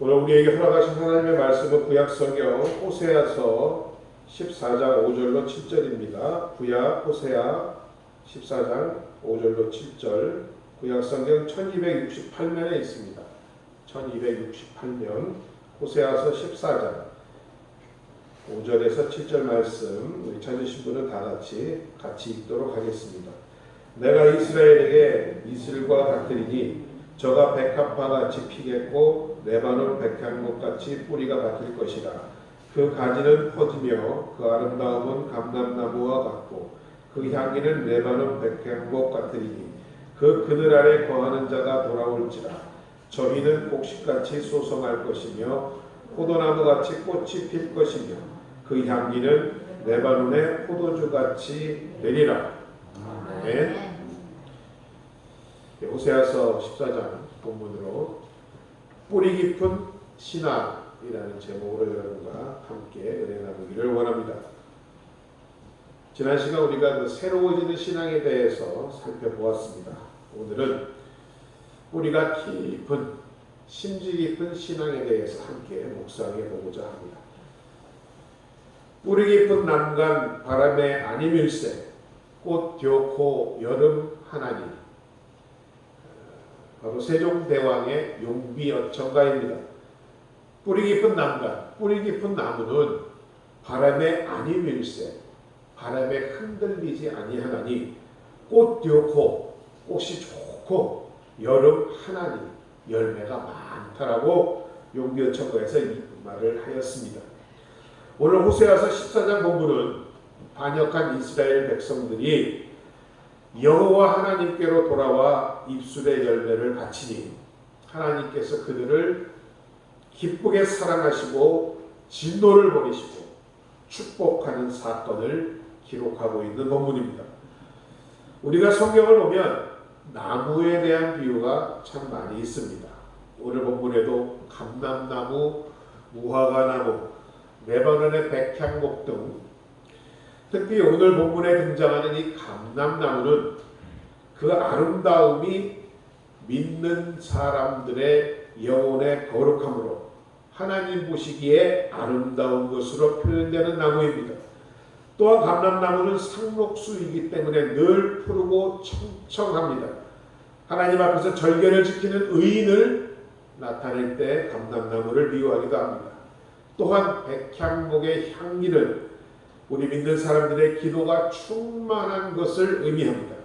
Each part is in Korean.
오늘 우리에게 허락하신 하나님의 말씀은 구약성경 호세아서 14장 5절로 7절입니다. 구약 호세아 14장 5절로 7절, 구약성경 1268면에 있습니다. 1268면 호세아서 14장 5절에서 7절 말씀, 우리 찾으신 분은 다 같이 읽도록 하겠습니다. 내가 이스라엘에게 이슬과 같으리니 저가 백합화같이 피겠고 레바논 백향목같이 뿌리가 박힐 것이라. 그 가지는 퍼지며 그 아름다움은 감람나무와 같고 그 향기는 레바논 백향목 같으리니 그 그늘 아래 거하는 자가 돌아올지라. 저희는 곡식같이 소성할 것이며 포도나무같이 꽃이 필 것이며 그 향기는 레바논의 포도주같이 되리라. 네. 호세아서 14장 본문으로 뿌리 깊은 신앙이라는 제목으로 여러분과 함께 은혜 나누기를 원합니다. 지난 시간 우리가 그 새로워지는 신앙에 대해서 살펴보았습니다. 오늘은 뿌리가 깊은, 심지 깊은 신앙에 대해서 함께 묵상해 보고자 합니다. 뿌리 깊은 남간 바람의 아님일세, 꽃 듀오코 여름 하나님, 바로 세종대왕의 용비어천가입니다. 뿌리 깊은 남간, 뿌리 깊은 나무는 바람에 아님일세, 바람에 흔들리지 아니하나니 꽃 듀오코, 꽃이 좋고 여름 하나님, 열매가 많다라고 용비어천가에서 이 말을 하였습니다. 오늘 호세아서 14장 본문은 반역한 이스라엘 백성들이 여호와 하나님께로 돌아와 입술의 열매를 바치니 하나님께서 그들을 기쁘게 사랑하시고 진노를 버리시고 축복하는 사건을 기록하고 있는 본문입니다. 우리가 성경을 보면 나무에 대한 비유가 참 많이 있습니다. 오늘 본문에도 감람나무, 무화과나무, 레바논의 백향목 등, 특히 오늘 본문에 등장하는 이 감람나무는 그 아름다움이 믿는 사람들의 영혼의 거룩함으로 하나님 보시기에 아름다운 것으로 표현되는 나무입니다. 또한 감람나무는 상록수이기 때문에 늘 푸르고 청청합니다. 하나님 앞에서 절개를 지키는 의인을 나타낼 때 감람나무를 비유하기도 합니다. 또한 백향목의 향기는 우리 믿는 사람들의 기도가 충만한 것을 의미합니다.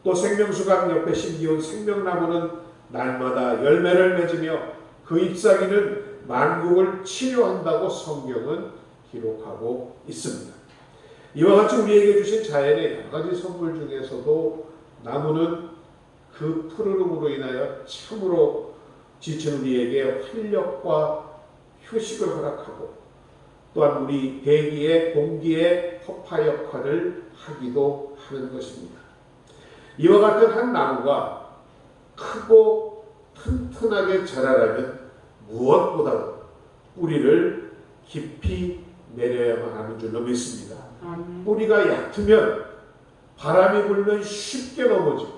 또 생명수강 옆에 심기운 생명나무는 날마다 열매를 맺으며 그 잎사귀는 만국을 치료한다고 성경은 기록하고 있습니다. 이와 같이 우리에게 주신 자연의 여러 가지 선물 중에서도 나무는 그 푸르름으로 인하여 참으로 지친 우리에게 활력과 휴식을 허락하고 또한 우리 대기의 공기의 허파 역할을 하기도 하는 것입니다. 이와 같은 한 나무가 크고 튼튼하게 자라려면 무엇보다도 뿌리를 깊이 내려야만 하는 줄로 믿습니다. 뿌리가 얕으면 바람이 불면 쉽게 넘어지고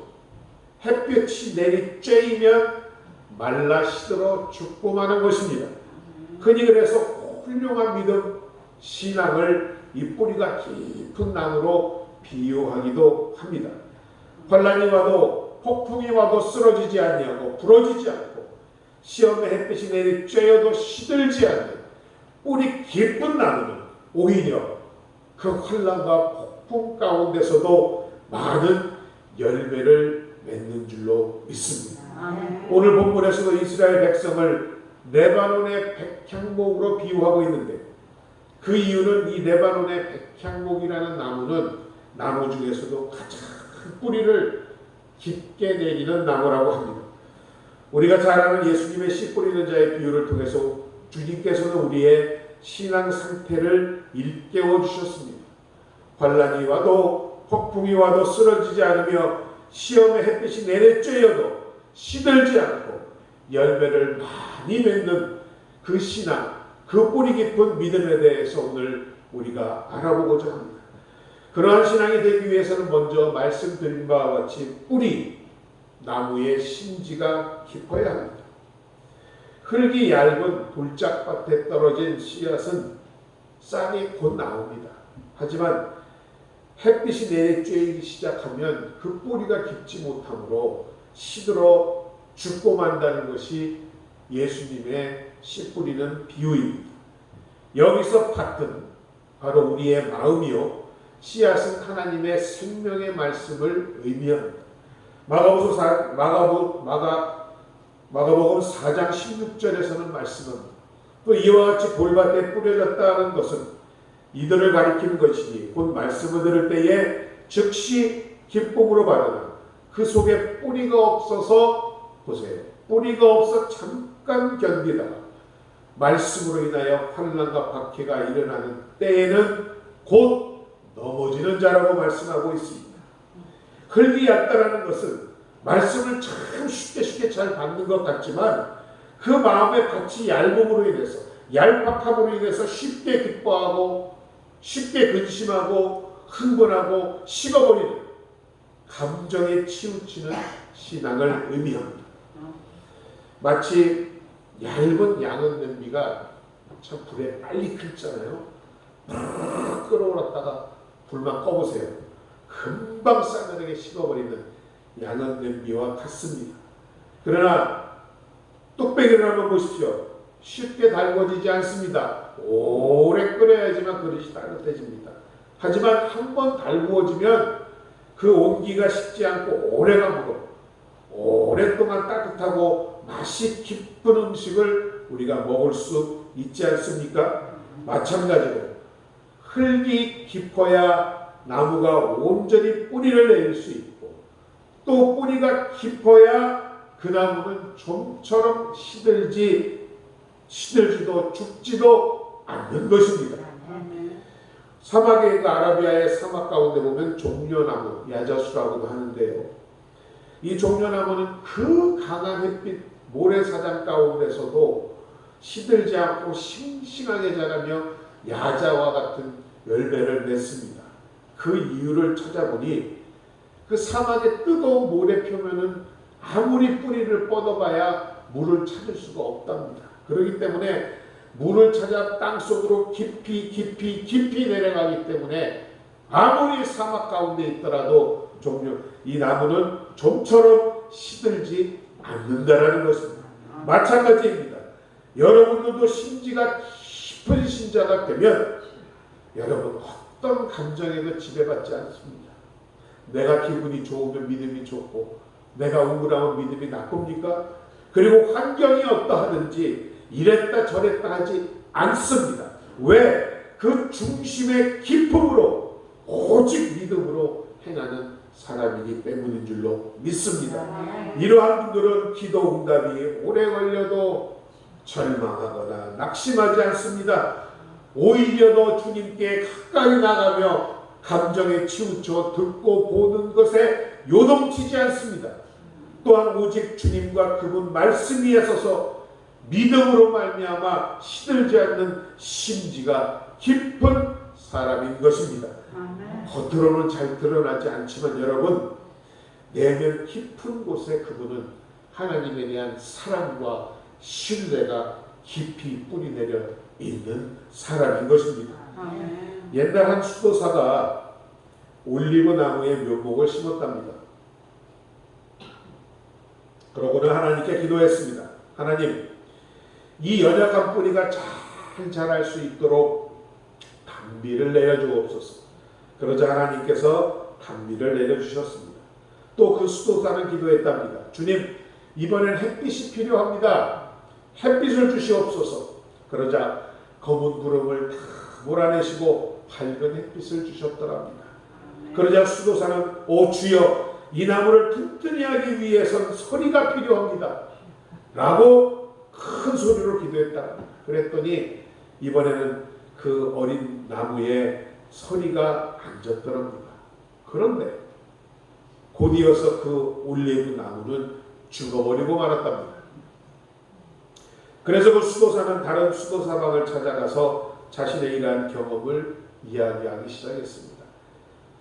햇볕이 내리쬐이면 말라 시들어 죽고 마는 것입니다. 흔히 그래서 훌륭한 믿음, 신앙을 이 뿌리가 깊은 나무로 비유하기도 합니다. 환난이 와도 폭풍이 와도 쓰러지지 아니하고 부러지지 않고 시험의 햇빛이 내리쬐어도 시들지 않는 뿌리 깊은 나무는 오히려 그 환난과 폭풍 가운데서도 많은 열매를 맺는 줄로 믿습니다. 오늘 본문에서도 이스라엘 백성을 레바논의 백향목으로 비유하고 있는데 그 이유는 이 레바논의 백향목이라는 나무는 나무 중에서도 가장 뿌리를 깊게 내리는 나무라고 합니다. 우리가 잘 아는 예수님의 씨 뿌리는 자의 비유를 통해서 주님께서는 우리의 신앙 상태를 일깨워 주셨습니다. 환난이 와도 폭풍이 와도 쓰러지지 않으며 시험의 햇빛이 내리쬐어도 시들지 않고 열매를 많이 맺는 그 신앙, 그 뿌리 깊은 믿음에 대해서 오늘 우리가 알아보고자 합니다. 그러한 신앙이 되기 위해서는 먼저 말씀드린 바와 같이 뿌리, 나무의 심지가 깊어야 합니다. 흙이 얇은 돌짝밭에 떨어진 씨앗은 싹이 곧 나옵니다. 하지만 햇빛이 내리쬐기 시작하면 그 뿌리가 깊지 못하므로 시들어 죽고 만다는 것이 예수님의 씨 뿌리는 비유입니다. 여기서 밭은 바로 우리의 마음이요, 씨앗은 하나님의 생명의 말씀을 의미합니다. 마가복음 4장 16절에서는 말씀합니다. 또 이와 같이 돌밭에 뿌려졌다는 것은 이들을 가리키는 것이니 곧 말씀을 들을 때에 즉시 기쁨으로 받으나 그 속에 뿌리가 없어서, 보세요, 뿌리가 없어 잠깐 견디다가 말씀으로 인하여 환난과 박해가 일어나는 때에는 곧 넘어지는 자라고 말씀하고 있습니다. 흙이 얕다라는 것은 말씀을 참 쉽게 잘 받는 것 같지만 그 마음의 밭이 얇음으로 인해서, 얄팍함으로 인해서 쉽게 기뻐하고 쉽게 근심하고 흥분하고 식어버리는, 감정에 치우치는 신앙을 의미합니다. 마치 얇은 양은 냄비가 참 불에 빨리 끓잖아요. 끓어올랐다가 불만 꺼보세요. 금방 싸늘하게 식어버리는 양은 냄비와 같습니다. 그러나 뚝배기를 한번 보십시오. 쉽게 달궈지지 않습니다. 오래 끓여야지만 그릇이 따뜻해집니다. 하지만 한번 달구어지면 그 온기가 식지 않고 오래감으로 오랫동안 따뜻하고 맛이 깊은 음식을 우리가 먹을 수 있지 않습니까? 마찬가지로 흙이 깊어야 나무가 온전히 뿌리를 내릴 수 있고, 또 뿌리가 깊어야 그 나무는 좀처럼 시들지도 죽지도 않는 것입니다. 사막의, 아라비아의 사막 가운데 보면 종려나무, 야자수라고도 하는데요. 이 종려나무는 그 강한 햇빛 모래사장 가운데서도 시들지 않고 싱싱하게 자라며 야자와 같은 열매를 맺습니다. 그 이유를 찾아보니 그 사막의 뜨거운 모래 표면은 아무리 뿌리를 뻗어봐야 물을 찾을 수가 없답니다. 그렇기 때문에 물을 찾아 땅속으로 깊이 내려가기 때문에 아무리 사막 가운데 있더라도 이 나무는 좀처럼 시들지 않는다라는 것입니다. 마찬가지입니다. 여러분들도 심지가 깊은 신자가 되면 여러분 어떤 감정에도 지배받지 않습니다. 내가 기분이 좋으면 믿음이 좋고 내가 우울하면 믿음이 나쁩니까? 그리고 환경이 어떠하든지 이랬다 저랬다 하지 않습니다. 왜? 그 중심의 기쁨으로 오직 믿음으로 행하는 사람이기 때문인 줄로 믿습니다. 이러한 분들은 기도 응답이 오래 걸려도 절망하거나 낙심하지 않습니다. 오히려 더 주님께 가까이 나가며 감정에 치우쳐 듣고 보는 것에 요동치지 않습니다. 또한 오직 주님과 그분 말씀 위에 서서 믿음으로 말미암아 시들지 않는 심지가 깊은 사람인 것입니다. 겉으로는 잘 드러나지 않지만 여러분, 내면 깊은 곳에 그분은 하나님에 대한 사랑과 신뢰가 깊이 뿌리내려 있는 사람인 것입니다. 옛날 한 수도사가 올리브 나무에 묘목을 심었답니다. 그러고는 하나님께 기도했습니다. 하나님, 이 연약한 뿌리가 잘 자랄 수 있도록 단비를 내려주옵소서. 그러자 하나님께서 단비를 내려주셨습니다. 또 그 수도사는 기도했답니다. 주님, 이번엔 햇빛이 필요합니다. 햇빛을 주시옵소서. 그러자 검은 구름을 다 몰아내시고 밝은 햇빛을 주셨더랍니다. 그러자 수도사는 오 주여, 이 나무를 튼튼히 하기 위해선 서리가 필요합니다 라고 큰 소리로 기도했다. 그랬더니 이번에는 그 어린 나무에 서리가 앉았더랍니다. 그런데 곧이어서 그 올리브 나무는 죽어버리고 말았답니다. 그래서 그 수도사는 다른 수도사방을 찾아가서 자신의 이러한 경험을 이야기하기 시작했습니다.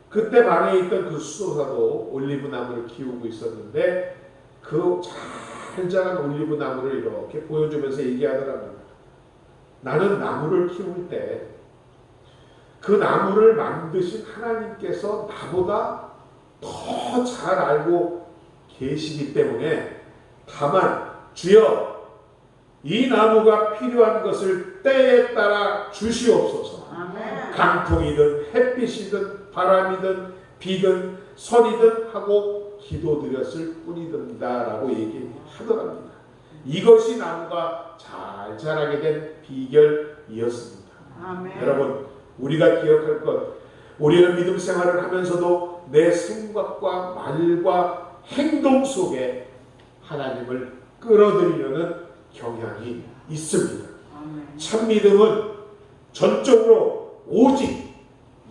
그때 방에 있던 그 수도사도 올리브 나무를 키우고 있었는데 그 잘 활자란 올리브 나무를 이렇게 보여주면서 얘기하더라고요. 나는 나무를 키울 때 그 나무를 만드신 하나님께서 나보다 더 잘 알고 계시기 때문에 다만 주여 이 나무가 필요한 것을 때에 따라 주시옵소서. 아멘. 강풍이든 햇빛이든 바람이든 비든 선이든 하고 기도드렸을 뿐이든다라고 얘기하더랍니다. 이것이 나무가 잘 자라게 된 비결이었습니다. 아멘. 여러분, 우리가 기억할 것, 우리는 믿음 생활을 하면서도 내 생각과 말과 행동 속에 하나님을 끌어들이려는 경향이 있습니다. 아멘. 참 믿음은 전적으로 오직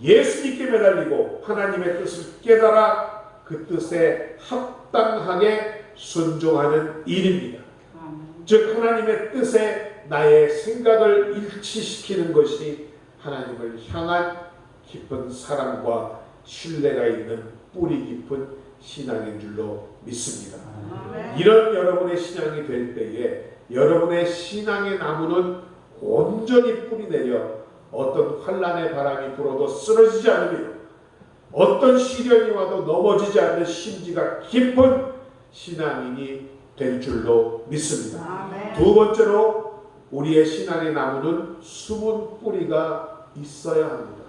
예수님께 매달리고 하나님의 뜻을 깨달아 그 뜻에 합당하게 순종하는 일입니다. 아멘. 즉 하나님의 뜻에 나의 생각을 일치시키는 것이 하나님을 향한 깊은 사랑과 신뢰가 있는 뿌리 깊은 신앙인 줄로 믿습니다. 아멘. 이런 여러분의 신앙이 될 때에 여러분의 신앙의 나무는 온전히 뿌리 내려 어떤 환난의 바람이 불어도 쓰러지지 않으며 어떤 시련이 와도 넘어지지 않는 심지가 깊은 신앙인이 될 줄로 믿습니다. 아멘. 두 번째로 우리의 신앙의 나무는 숨은 뿌리가 있어야 합니다.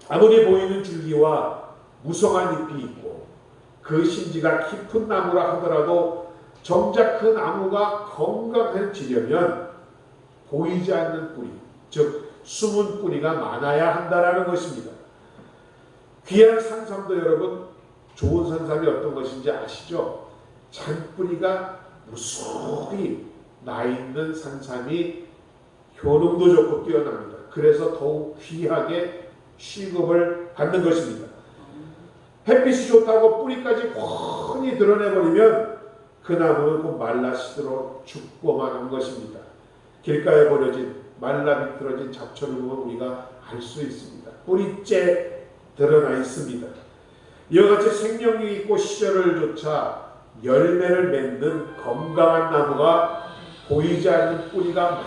아무리 보이는 줄기와 무성한 잎이 있고 그 심지가 깊은 나무라 하더라도 정작 그 나무가 건강해지려면 보이지 않는 뿌리, 즉 숨은 뿌리가 많아야 한다라는 것입니다. 귀한 산삼도 여러분, 좋은 산삼이 어떤 것인지 아시죠? 잔뿌리가 무수히 나 있는 산삼이 효능도 좋고 뛰어납니다. 그래서 더욱 귀하게 취급을 받는 것입니다. 햇빛이 좋다고 뿌리까지 훤히 드러내버리면 그 나무는 곧 말라 시들어 죽고만 한 것입니다. 길가에 버려진 말라 비틀어진 잡초를 보면 우리가 알 수 있습니다. 뿌리째 드러나 있습니다. 이와 같이 생명이 있고 시절을 조차 열매를 맺는 건강한 나무가 보이지 않는 뿌리가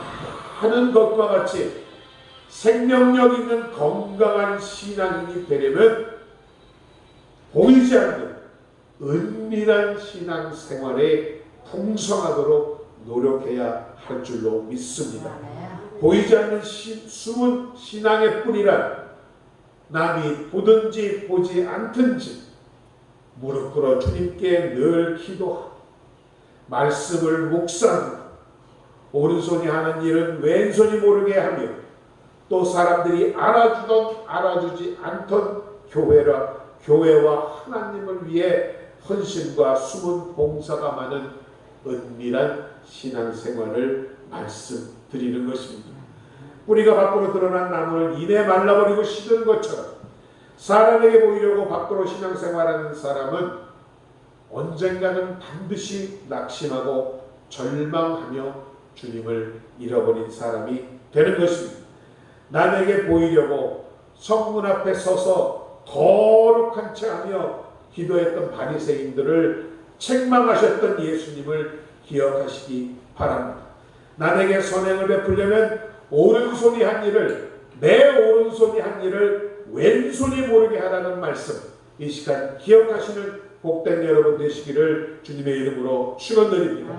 많은 것과 같이 생명력 있는 건강한 신앙인이 되려면 보이지 않는 은밀한 신앙생활에 풍성하도록 노력해야 할 줄로 믿습니다. 보이지 않는 숨은 신앙의 뿌리란 남이 보든지 보지 않든지 무릎 꿇어 주님께 늘 기도하고 말씀을 묵상하고 오른손이 하는 일은 왼손이 모르게 하며 또 사람들이 알아주던 알아주지 않던 교회와 하나님을 위해 헌신과 숨은 봉사가 많은 은밀한 신앙생활을 말씀드리는 것입니다. 뿌리가 밖으로 드러난 나무를 이내 말라버리고 시드는 것처럼 사람에게 보이려고 밖으로 신앙생활하는 사람은 언젠가는 반드시 낙심하고 절망하며 주님을 잃어버린 사람이 되는 것입니다. 남에게 보이려고 성문 앞에 서서 거룩한 채 하며 기도했던 바리새인들을 책망하셨던 예수님을 기억하시기 바랍니다. 남에게 선행을 베풀려면 오른손이 한 일을 내 오른손이 한 일을 왼손이 모르게 하라는 말씀, 이 시간 기억하시는 복된 여러분 되시기를 주님의 이름으로 축원드립니다.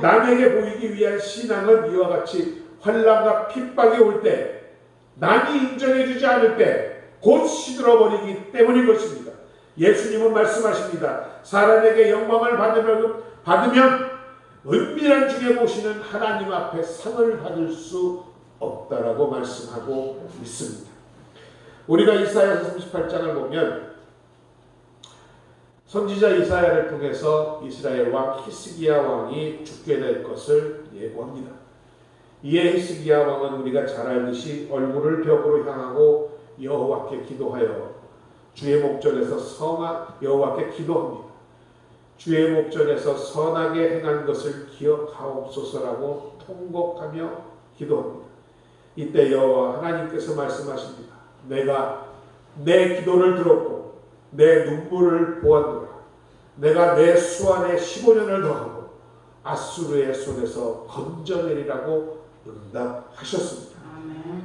남에게 보이기 위한 신앙은 이와 같이 환난과 핍박이 올 때 남이 인정해주지 않을 때 곧 시들어버리기 때문인 것입니다. 예수님은 말씀하십니다. 사람에게 영광을 받으면 은밀한 중에 보시는 하나님 앞에 상을 받을 수 없다라고 말씀하고 있습니다. 우리가 이사야서 38장을 보면 선지자 이사야를 통해서 이스라엘 왕 히스기야 왕이 죽게 될 것을 예고합니다. 이에 히스기야 왕은 우리가 잘 알듯이 얼굴을 벽으로 향하고 여호와께 기도하여 주의 목전에서 여호와께 기도합니다. 주의 목전에서 선하게 행한 것을 기억하옵소서라고 통곡하며 기도합니다. 이때 여호와 하나님께서 말씀하십니다. 내가 내 기도를 들었고 내 눈물을 보았노라. 내가 내 수완에 15년을 더하고 아수르의 손에서 건져내리라고 응답하셨습니다.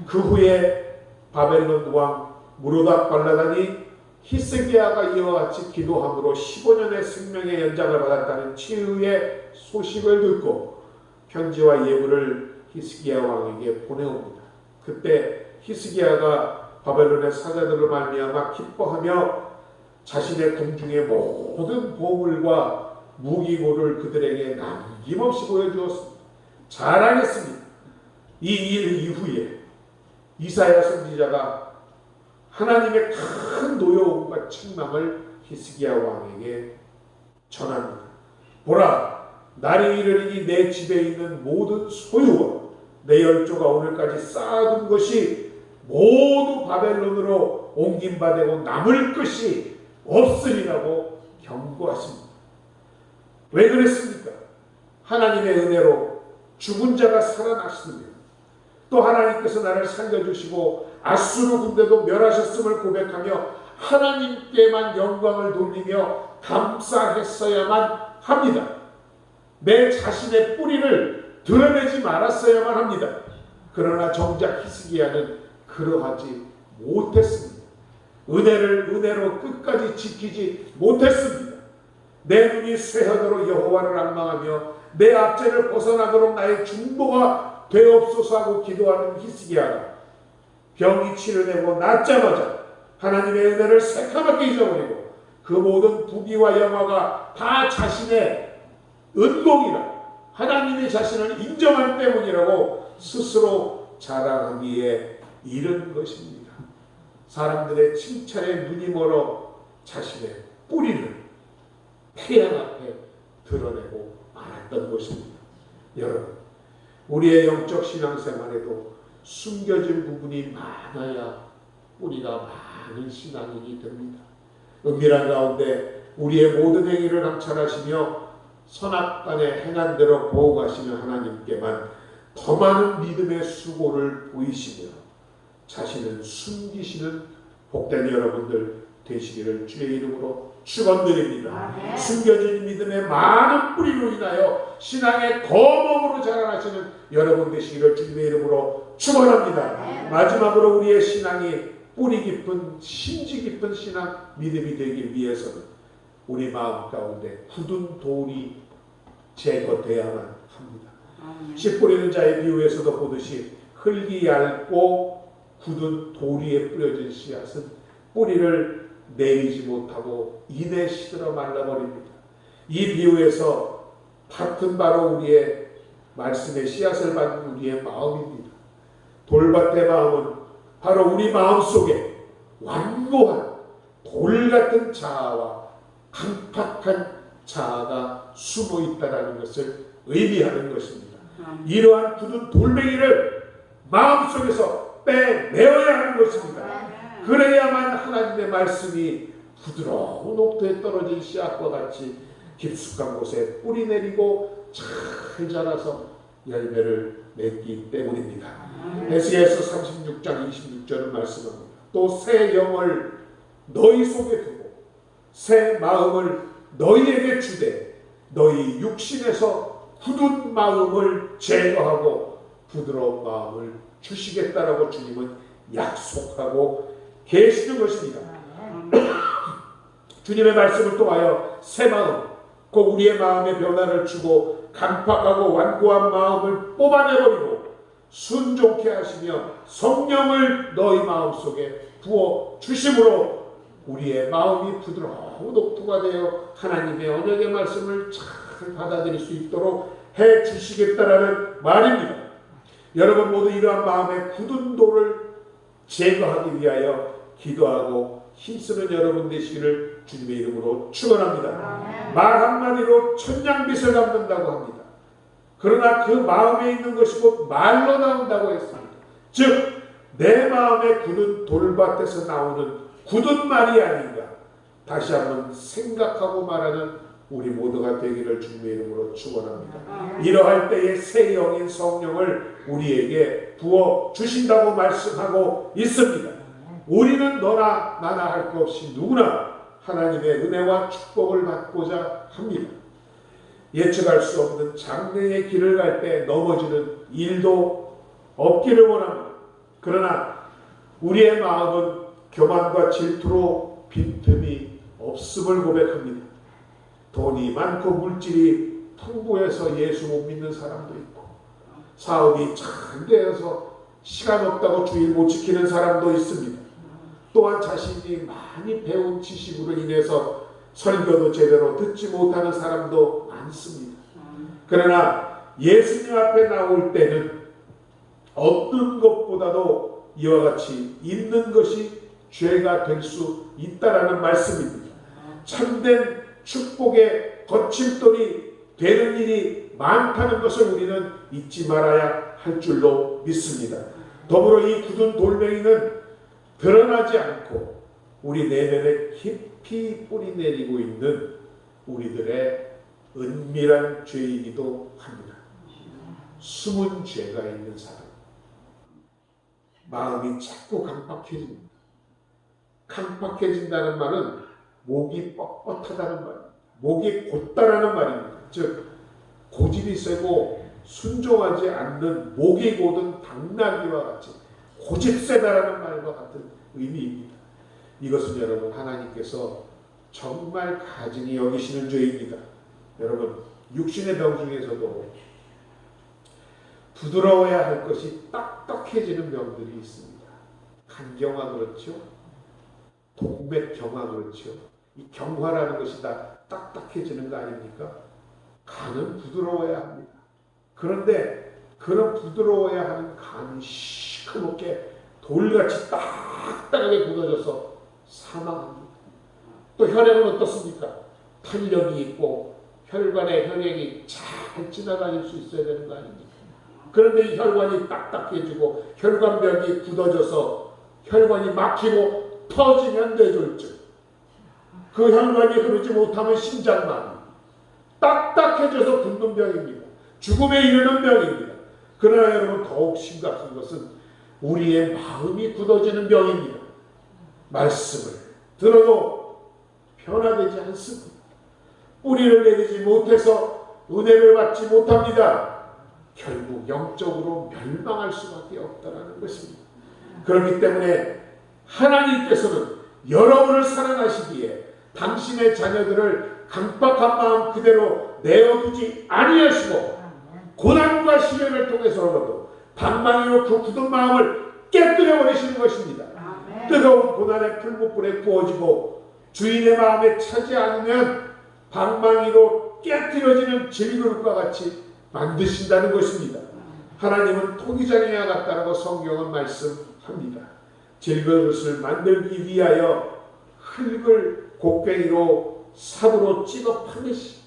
그 후에 바벨론 왕 무로닥 발라단이 히스기야가 이와 같이 기도함으로 15년의 생명의 연장을 받았다는 치유의 소식을 듣고 편지와 예물을 히스기야 왕에게 보내옵니다. 그때 히스기야가 바벨론의 사자들을 말미암아 기뻐하며 자신의 궁중의 모든 보물과 무기고를 그들에게 남김없이 보여주었습니다. 자랑했습니다. 이 일 이후에 이사야 선지자가 하나님의 큰 노여움과 책망을 히스기야 왕에게 전합니다. 보라, 날이 이르리니 내 집에 있는 모든 소유와 내 열조가 오늘까지 쌓아둔 것이 모두 바벨론으로 옮김바 되고 남을 것이 없으리라고 경고하십니다. 왜 그랬습니까? 하나님의 은혜로 죽은 자가 살아났으며 또 하나님께서 나를 살려주시고 아수르 군대도 멸하셨음을 고백하며 하나님께만 영광을 돌리며 감사했어야만 합니다. 내 자신의 뿌리를 드러내지 말았어야만 합니다. 그러나 정작 히스기야는 그러하지 못했습니다. 은혜를 은혜로 끝까지 지키지 못했습니다. 내 눈이 쇠현으로 여호와를 앙망하며 내 압제를 벗어나도록 나의 중보가 되옵소서 하고 기도하는 히스기야가 병이 치료되고 낫자마자 하나님의 은혜를 새카맣게 잊어버리고 그 모든 부귀와 영화가 다 자신의 은공이라 하나님이 자신을 인정한 때문이라고 스스로 자랑하기에 이른 것입니다. 사람들의 칭찬에 눈이 멀어 자신의 뿌리를 태양 앞에 드러내고 말았던 것입니다. 여러분, 우리의 영적 신앙생활에도 숨겨진 부분이 많아야 뿌리가 많은 신앙인이 됩니다. 은밀한 가운데 우리의 모든 행위를 감찰하시며 선악간에 행한 대로 보호하시며 하나님께만 더 많은 믿음의 수고를 보이시며 자신을 숨기시는 복된 여러분들 되시기를 주의 이름으로 축원드립니다. 숨겨진 믿음의 많은 뿌리로 인하여 신앙의 거목으로 자라나시는 여러분 되시기를 주님의 이름으로 축원합니다. 마지막으로 우리의 신앙이 뿌리 깊은 심지 깊은 신앙 믿음이 되기 위해서는 우리 마음 가운데 굳은 돌이 제거되어야만 합니다. 씨 뿌리는 자의 비유에서도 보듯이 흙이 얇고 굳은 돌 위에 뿌려진 씨앗은 뿌리를 내리지 못하고 이내 시들어 말라버립니다. 이 비유에서 같은 바로 우리의 말씀의 씨앗을 받는 우리의 마음입니다. 돌밭의 마음은 바로 우리 마음속에 완고한 돌같은 자아와 강팍한 자아가 숨어 있다는 것을 의미하는 것입니다. 이러한 굳은 돌멩이를 마음속에서 빼내어야 하는 것입니다. 그래야만 하나님의 말씀이 부드러운 옥토에 떨어진 씨앗과 같이 깊숙한 곳에 뿌리 내리고 잘 자라서 열매를 맺기 때문입니다. 에스겔서 36장 26절은 말씀합니다. 또 새 영을 너희 속에 두고 새 마음을 너희에게 주되 너희 육신에서 굳은 마음을 제거하고 부드러운 마음을 주시겠다라고 주님은 약속하고 계시는 것입니다. 주님의 말씀을 통하여 새 마음, 곧 우리의 마음의 변화를 주고 강팍하고 완고한 마음을 뽑아내버리고 순종케 하시며 성령을 너희 마음속에 부어 주심으로 우리의 마음이 부드러운 옥토가 되어 하나님의 언약의 말씀을 잘 받아들일 수 있도록 해 주시겠다라는 말입니다. 여러분 모두 이러한 마음의 굳은 돌을 제거하기 위하여 기도하고 힘쓰는 여러분 되시기를 주님의 이름으로 축원합니다. 말 한마디로 천냥빚을 갚는다고 합니다. 그러나 그 마음에 있는 것이 곧 말로 나온다고 했습니다. 즉 내 마음의 굳은 돌밭에서 나오는 굳은 말이 아닌가 다시 한번 생각하고 말하는 우리 모두가 되기를 주님의 이름으로 축원합니다. 이러할 때에 새 영인 성령을 우리에게 부어 주신다고 말씀하고 있습니다. 우리는 너나 나나 할 것 없이 누구나 하나님의 은혜와 축복을 받고자 합니다. 예측할 수 없는 장래의 길을 갈 때 넘어지는 일도 없기를 원합니다. 그러나 우리의 마음은 교만과 질투로 빈틈이 없음을 고백합니다. 돈이 많고 물질이 풍부해서 예수 못 믿는 사람도 있고, 사업이 잘 되어서 시간 없다고 주일 못 지키는 사람도 있습니다. 또한 자신이 많이 배운 지식으로 인해서 설교도 제대로 듣지 못하는 사람도 많습니다. 그러나 예수님 앞에 나올 때는 어떤 것보다도 이와 같이 있는 것이 죄가 될 수 있다라는 말씀입니다. 참된 축복의 거침돌이 되는 일이 많다는 것을 우리는 잊지 말아야 할 줄로 믿습니다. 더불어 이 굳은 돌멩이는 드러나지 않고 우리 내면에 깊이 뿌리 내리고 있는 우리들의 은밀한 죄이기도 합니다. 숨은 죄가 있는 사람, 마음이 자꾸 강팍해집니다. 강팍해진다는 말은 목이 뻣뻣하다는 말입니다. 목이 곧다라는 말입니다. 즉 고집이 세고 순종하지 않는 목이 곧은 당나귀와 같이 고집세다라는 말과 같은 의미입니다. 이것은 여러분 하나님께서 정말 가증히 여기시는 죄입니다. 여러분 육신의 병 중에서도 부드러워야 할 것이 딱딱해지는 병들이 있습니다. 간경화 그렇죠. 동맥경화 그렇죠. 이 경화라는 것이 다 딱딱해지는 거 아닙니까? 간은 부드러워야 합니다. 그런데 그런 부드러워야 하는 간이 시커멓게 돌같이 딱딱하게 굳어져서 사망합니다. 또 혈액은 어떻습니까? 탄력이 있고 혈관에 혈액이 잘 지나다닐 수 있어야 되는 거 아닙니까? 그런데 이 혈관이 딱딱해지고 혈관벽이 굳어져서 혈관이 막히고 터지면 뇌졸중, 그 혈관이 흐르지 못하면 심장마비, 딱딱해져서 붓는 병입니다. 죽음에 이르는 병입니다. 그러나 여러분 더욱 심각한 것은 우리의 마음이 굳어지는 병입니다. 말씀을 들어도 변화되지 않습니다. 뿌리를 내리지 못해서 은혜를 받지 못합니다. 결국 영적으로 멸망할 수밖에 없다는 것입니다. 그렇기 때문에 하나님께서는 여러분을 사랑하시기에 당신의 자녀들을 강박한 마음 그대로 내어두지 아니하시고 고난과 시련을 통해서라도 방망이로 그 굳은 마음을 깨뜨려 버리시는 것입니다. 뜨거운 고난의 풀무불에 구워지고 주인의 마음에 차지 않으면 방망이로 깨뜨려지는 질그릇과 같이 만드신다는 것입니다. 하나님은 토기장이와 같다고 성경은 말씀합니다. 질그릇을 만들기 위하여 흙을 곡괭이로 삽으로 찍어 파내시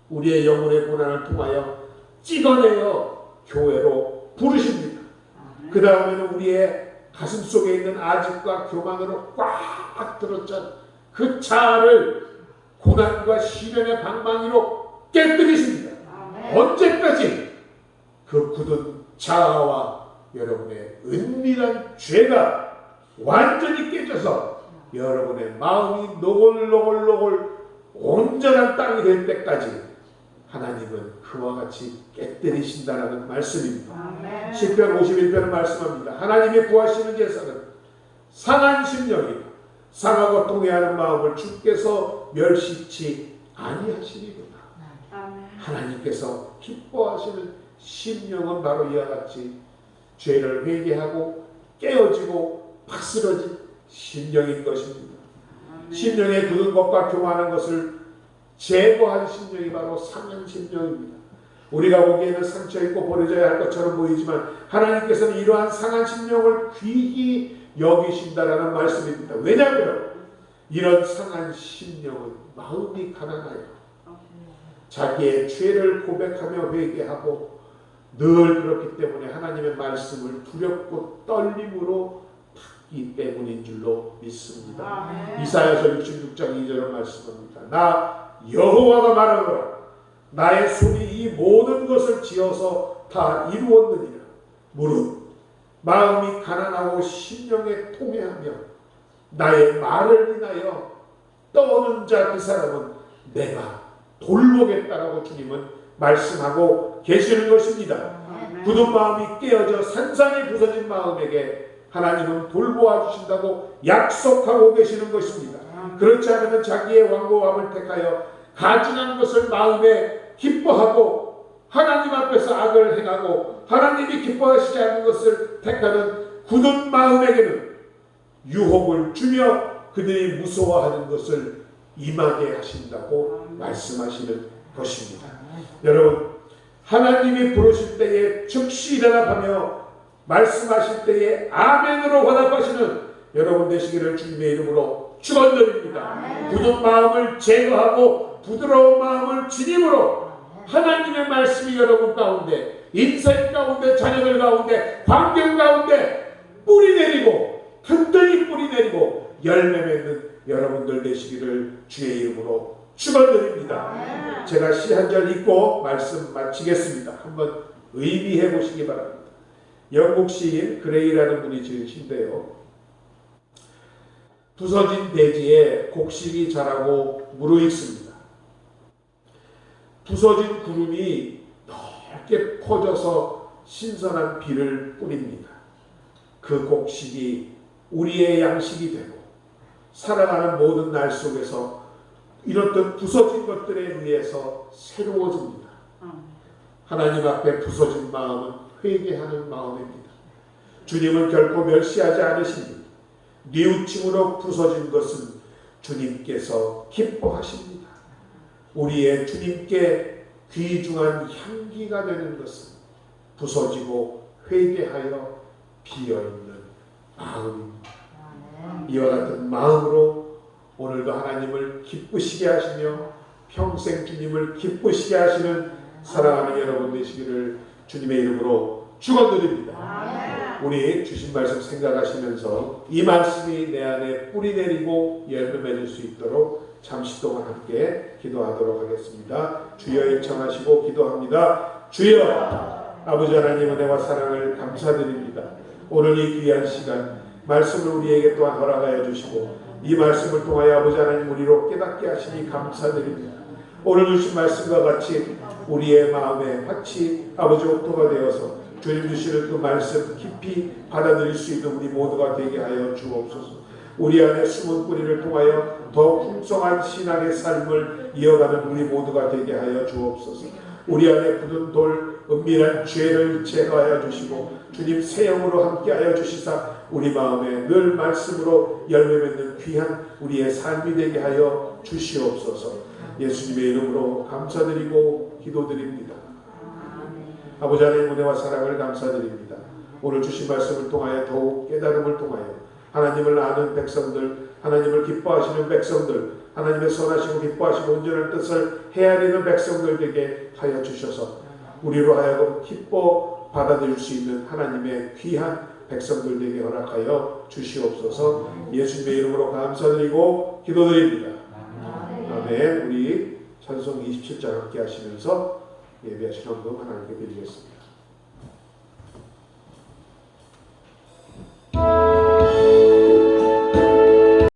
우리의 영혼의 고난을 통하여 찍어내어 교회로 부르십니다. 그 다음에는 우리의 가슴 속에 있는 아집과 교만으로 꽉 들었던 그 자아를 고난과 시련의 방망이로 깨뜨리십니다. 언제까지? 그 굳은 자아와 여러분의 은밀한 죄가 완전히 깨져서 여러분의 마음이 노골노골노골 온전한 땅이 될 때까지 하나님은 그와 같이 깨뜨리신다는 말씀입니다. 시편 51편은 말씀합니다. 하나님의 구하시는 제사는 상한 심령이라 상하고 통회하는 마음을 주께서 멸시치 아니하시리로다. 하나님께서 기뻐하시는 심령은 바로 이와 같이 죄를 회개하고 깨어지고 파스러진 심령인 것입니다. 심령의 굳은 것과 교만한 것을 제거한 심령이 바로 상한 심령입니다. 우리가 보기에는 상처있고 버려져야 할 것처럼 보이지만 하나님께서는 이러한 상한 심령을 귀히 여기신다라는 말씀입니다. 왜냐하면 이런 상한 심령은 마음이 가난하여 자기의 죄를 고백하며 회개하고 늘 그렇기 때문에 하나님의 말씀을 두렵고 떨림으로 받기 때문인 줄로 믿습니다. 이사야서 66장 2절을 말씀합니다. 나 여호와가 말하노라. 나의 손이 이 모든 것을 지어서 다 이루었느니라. 무릇 마음이 가난하고 심령에 통회하며 나의 말을 인하여 떠오는 자 그 사람은 내가 돌보겠다라고 주님은 말씀하고 계시는 것입니다. 굳은 마음이 깨어져 산산이 부서진 마음에게 하나님은 돌보아 주신다고 약속하고 계시는 것입니다. 그렇지 않으면 자기의 완고함을 택하여 가증한 것을 마음에 기뻐하고 하나님 앞에서 악을 행하고 하나님이 기뻐하시지 않는 것을 택하는 굳은 마음에게는 유혹을 주며 그들이 무서워하는 것을 임하게 하신다고 말씀하시는 것입니다. 여러분, 하나님이 부르실 때에 즉시 일어나가며 말씀하실 때에 아멘으로 화답하시는 여러분 되시기를 주님의 이름으로 축원드립니다. 굳은 마음을 제거하고 부드러운 마음을 주님으로 하나님의 말씀이 여러분 가운데, 인생 가운데, 자녀들 가운데, 환경 가운데 뿌리 내리고 튼튼히 뿌리 내리고 열매 맺는 여러분들 되시기를 주의 이름으로 축원드립니다. 제가 시 한 절 읽고 말씀 마치겠습니다. 한번 의미해 보시기 바랍니다. 영국 시인 그레이라는 분이 지은 시인데요. 부서진 대지에 곡식이 자라고 무르익습니다. 부서진 구름이 넓게 퍼져서 신선한 비를 뿌립니다. 그 곡식이 우리의 양식이 되고 살아가는 모든 날 속에서 이렇듯 부서진 것들에 의해서 새로워집니다. 하나님 앞에 부서진 마음은 회개하는 마음입니다. 주님은 결코 멸시하지 않으십니다. 뉘우침으로 부서진 것은 주님께서 기뻐하십니다. 우리의 주님께 귀중한 향기가 되는 것은 부서지고 회개하여 비어있는 마음입니다. 이와 같은 마음으로 오늘도 하나님을 기쁘시게 하시며 평생 주님을 기쁘시게 하시는 사랑하는 여러분 되시기를 주님의 이름으로 축원드립니다. 우리 주신 말씀 생각하시면서 이 말씀이 내 안에 뿌리 내리고 열매 맺을 수 있도록 잠시 동안 함께 기도하도록 하겠습니다. 주여 일청하시고 기도합니다. 주여, 아버지 하나님 은혜와 사랑을 감사드립니다. 오늘 이 귀한 시간 말씀을 우리에게 또한 허락하여 주시고 이 말씀을 통하여 아버지 하나님 우리로 깨닫게 하시니 감사드립니다. 오늘 주신 말씀과 같이 우리의 마음에 같이 아버지 옥토가 되어서 주님 주시는 그 말씀 깊이 받아들일 수 있는 우리 모두가 되게 하여 주옵소서. 우리 안에 숨은 뿌리를 통하여 더 풍성한 신앙의 삶을 이어가는 우리 모두가 되게 하여 주옵소서. 우리 안에 굳은 돌 은밀한 죄를 제거하여 주시고 주님 새 영으로 함께하여 주시사 우리 마음에 늘 말씀으로 열매 맺는 귀한 우리의 삶이 되게 하여 주시옵소서. 예수님의 이름으로 감사드리고 기도드립니다. 아버지 하나님 은혜와 사랑을 감사드립니다. 오늘 주신 말씀을 통하여 더욱 깨달음을 통하여 하나님을 아는 백성들, 하나님을 기뻐하시는 백성들, 하나님의 선하시고 기뻐하시고 온전한 뜻을 헤아리는 백성들에게 하여 주셔서 우리로 하여금 기뻐 받아들일 수 있는 하나님의 귀한 백성들에게 허락하여 주시옵소서. 예수님의 이름으로 감사드리고 기도드립니다. 아멘. 우리 찬송 27장 함께 하시면서 예배하신 헌금 하나님께 드리겠습니다.